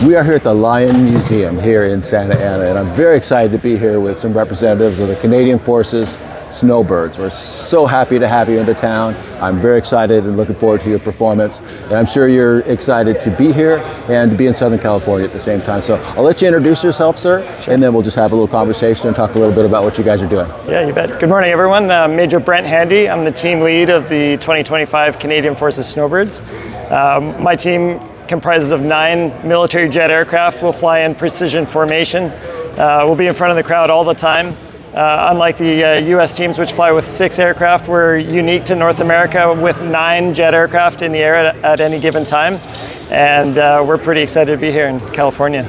We are here at the Lyon Museum here in Santa Ana, and I'm very excited to be here with some representatives of the Canadian Forces Snowbirds. We're so happy to have you into town. I'm very excited and looking forward to your performance. And I'm sure you're excited to be here and to be in Southern California at the same time. So I'll let you introduce yourself, sir, and then we'll just have a little conversation and talk a little bit about what you guys are doing. Yeah, you bet. Good morning, everyone. Major Brent Handy. I'm the team lead of the 2025 Canadian Forces Snowbirds. My team comprises of 9 military jet aircraft. We'll fly in precision formation. We'll be in front of the crowd all the time. Unlike the US teams, which fly with 6 aircraft, we're unique to North America with 9 jet aircraft in the air at any given time. And we're pretty excited to be here in California.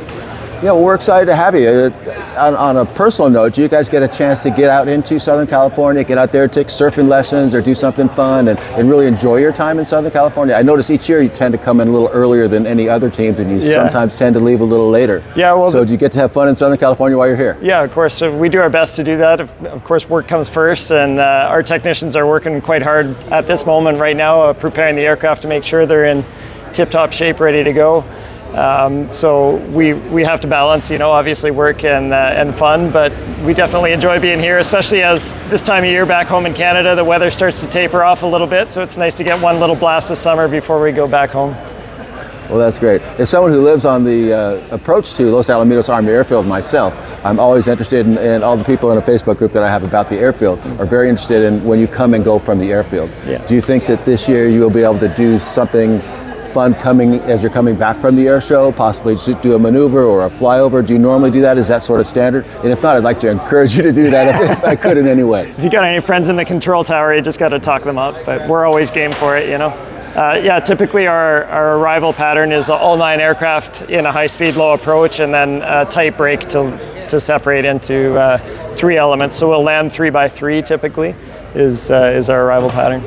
Yeah, well, we're excited to have you. On a personal note, do you guys get a chance to get out into Southern California, get out there, take surfing lessons or do something fun and really enjoy your time in Southern California? I notice each year you tend to come in a little earlier than any other teams, and you sometimes tend to leave a little later. Yeah, well, so do you get to have fun in Southern California while you're here? Yeah, of course. So we do our best to do that. Of course, work comes first, and our technicians are working quite hard at this moment right now, preparing the aircraft to make sure they're in tip-top shape, ready to go. So we have to balance, obviously work and fun, but we definitely enjoy being here, especially as this time of year back home in Canada, the weather starts to taper off a little bit, so it's nice to get one little blast of summer before we go back home. Well, that's great. As someone who lives on the approach to Los Alamitos Army Airfield myself, I'm always interested in all the people in a Facebook group that I have about the airfield are very interested in when you come and go from the airfield. Yeah. Do you think that this year you will be able to do something fun as you're coming back from the air show, possibly just do a maneuver or a flyover? Do you normally do that? Is that sort of standard? And if not, I'd like to encourage you to do that if I could in any way. If you got any friends in the control tower, you just got to talk them up, but we're always game for it, Yeah, typically our arrival pattern is all 9 aircraft in a high-speed, low approach, and then a tight break to separate into 3 elements. So we'll land 3 by 3 typically is our arrival pattern.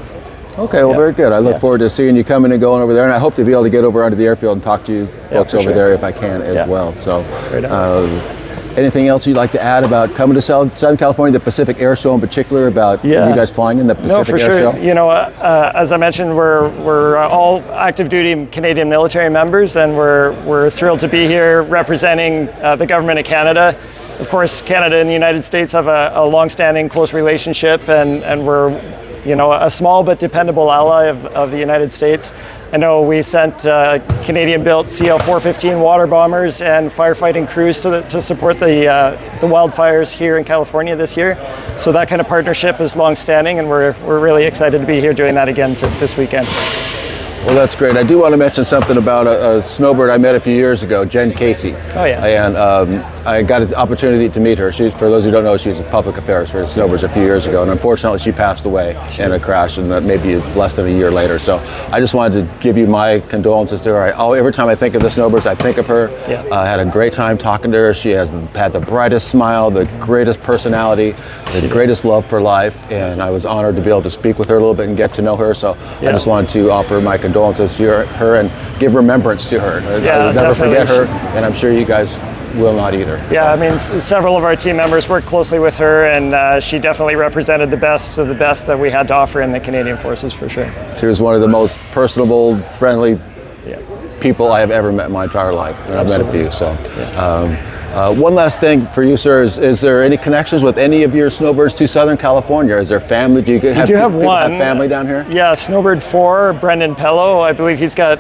Okay, well, very good. I look forward to seeing you coming and going over there, and I hope to be able to get over onto the airfield and talk to you folks over there if I can as well. So, anything else you'd like to add about coming to Southern California, the Pacific Airshow in particular, about you guys flying in the Pacific Airshow? No, for sure. As I mentioned, we're all active duty Canadian military members, and we're thrilled to be here representing the government of Canada. Of course, Canada and the United States have a long-standing close relationship, and we're a small but dependable ally of the United States. I know we sent Canadian-built CL-415 water bombers and firefighting crews to support the wildfires here in California this year. So that kind of partnership is long-standing, and we're really excited to be here doing that again this weekend. Well, that's great. I do want to mention something about a snowbird I met a few years ago, Jen Casey. Oh, yeah. And I got an opportunity to meet her. For those who don't know, she's a public affairs for Snowbirds a few years ago, and unfortunately she passed away in a crash, and maybe less than a year later. So I just wanted to give you my condolences to her. Every time I think of the Snowbirds, I think of her. Yeah. I had a great time talking to her. She has had the brightest smile, the greatest personality, the greatest love for life, and I was honored to be able to speak with her a little bit and get to know her. So I just wanted to offer my condolences to her and give remembrance to her. I will never forget her, and I'm sure you guys will not either. Yeah, I mean, several of our team members worked closely with her, and she definitely represented the best of the best that we had to offer in the Canadian Forces, for sure. She was one of the most personable, friendly people I have ever met in my entire life, and I've met a few. So, one last thing for you, sir, is there any connections with any of your Snowbirds to Southern California? Is there family? Do you have family down here? Yeah, Snowbird 4, Brendan Pello. I believe he's got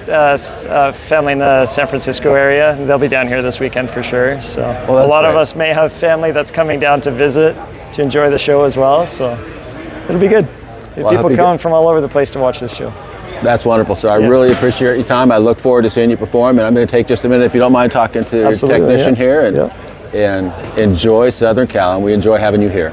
family in the San Francisco area. They'll be down here this weekend for sure. So a lot of us may have family that's coming down to visit, to enjoy the show as well. So it'll be good. People coming from all over the place to watch this show. That's wonderful, sir. I really appreciate your time. I look forward to seeing you perform, and I'm going to take just a minute, if you don't mind, talking to your technician here, and enjoy Southern Cal, and we enjoy having you here.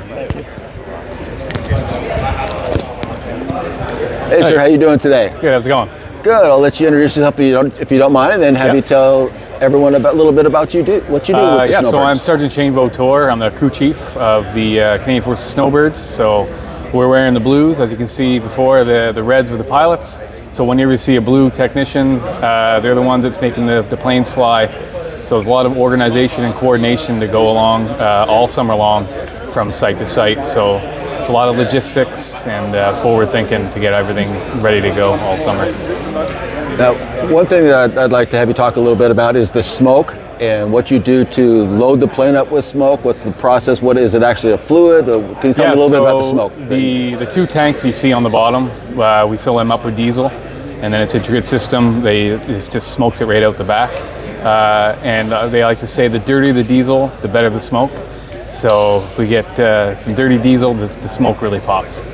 Hey, sir, how you doing today? Good, how's it going? Good. I'll let you introduce yourself if you don't mind, and then have you tell everyone a little bit about what you do with the Snowbirds. So I'm Sergeant Shane Vautour. I'm the crew chief of the Canadian Forces Snowbirds. So we're wearing the blues, as you can see before, the reds with the pilots. So whenever you see a blue technician, they're the ones that's making the planes fly. So there's a lot of organization and coordination to go along all summer long from site to site. So a lot of logistics and forward thinking to get everything ready to go all summer. Now, one thing that I'd like to have you talk a little bit about is the smoke and what you do to load the plane up with smoke. What's the process? What is it actually a fluid? Or can you tell me a little bit about the smoke? The 2 tanks you see on the bottom, we fill them up with diesel, and then it's a intricate system. It just smokes it right out the back. And they like to say the dirtier the diesel, the better the smoke. So if we get some dirty diesel, the smoke really pops.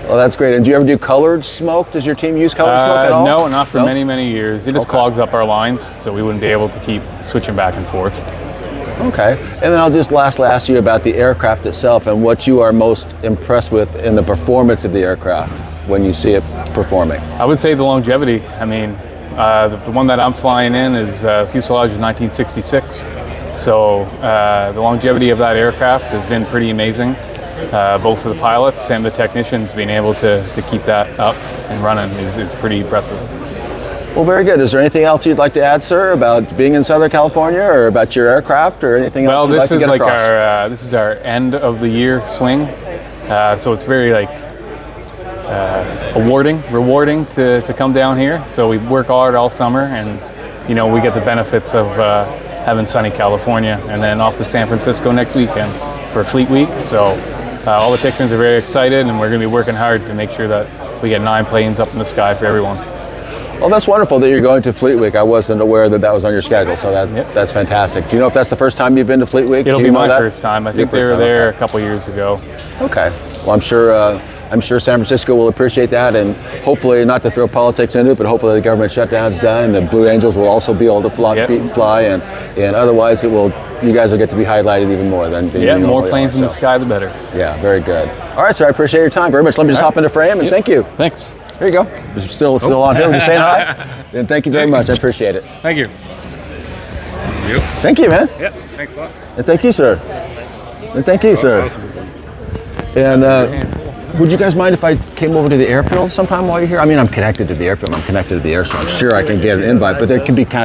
Well, that's great. And do you ever do colored smoke? Does your team use colored smoke at all? No, not for many, many years. It just clogs up our lines, so we wouldn't be able to keep switching back and forth. Okay. And then I'll just lastly ask you about the aircraft itself and what you are most impressed with in the performance of the aircraft when you see it performing. I would say the longevity. I mean, the one that I'm flying in is fuselage of 1966. So the longevity of that aircraft has been pretty amazing. Both for the pilots and the technicians being able to keep that up and running is pretty impressive. Well, very good. Is there anything else you'd like to add, sir, about being in Southern California or about your aircraft or anything else you'd like to get across? Well, this is our end of the year swing. So it's very rewarding to come down here. So we work hard all summer, and we get the benefits of having sunny California, and then off to San Francisco next weekend for Fleet Week. So all the technicians are very excited, and we're going to be working hard to make sure that we get 9 planes up in the sky for everyone. Well, that's wonderful that you're going to Fleet Week. I wasn't aware that was on your schedule, so that's fantastic. Do you know if that's the first time you've been to Fleet Week? It'll be my first time. I think they were there a couple years ago. Okay. Well, I'm sure San Francisco will appreciate that, and hopefully, not to throw politics into it, but hopefully the government shutdown's done, and the Blue Angels will also be able to fly, and otherwise you guys will get to be highlighted even more than the more planes in the sky, the better. Yeah, very good. All right, sir, I appreciate your time very much. Let me just hop into frame, and thank you. Thanks. There you go. You're still on here. Just saying hi. And thank you very much. I appreciate it. Thank you. Thank you, man. Yeah, thanks a lot. And thank you, sir. And thank you, sir. And would you guys mind if I came over to the airfield sometime while you're here? I mean, I'm connected to the airfield. I'm connected to the air show. I'm sure I can get an invite, but there can be kind of